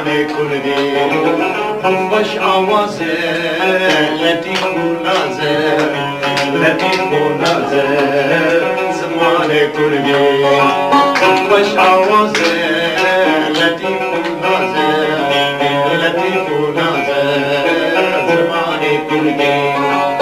زمان کردی خوش آوازه لطیف و نازه لطیف و نازه زمان کردی خوش آوازه لطیف و نازه لطیف و نازه زمان کردی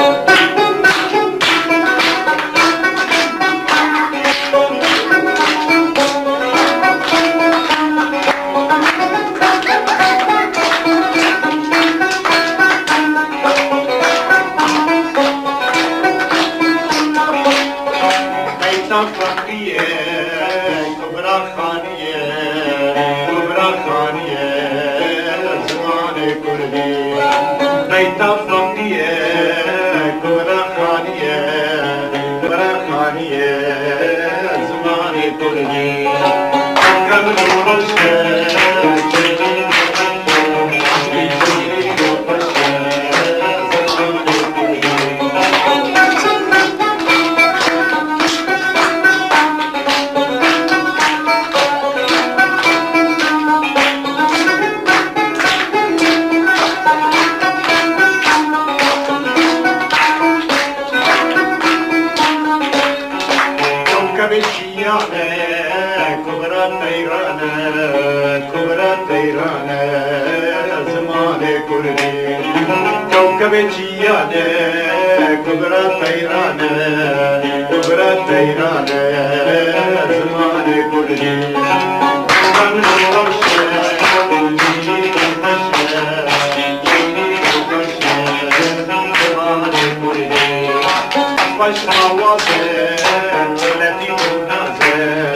فقریه کبرا خانیه زمان کردی بیتا فقریه کبرا خانیه زمان کردی کبر روشه کبرا تیرانه زمان کردی کوکب چیانه کبرا تیرانه زمان کردی من روشه زمان کردی خوش آوازه لطیف و نازه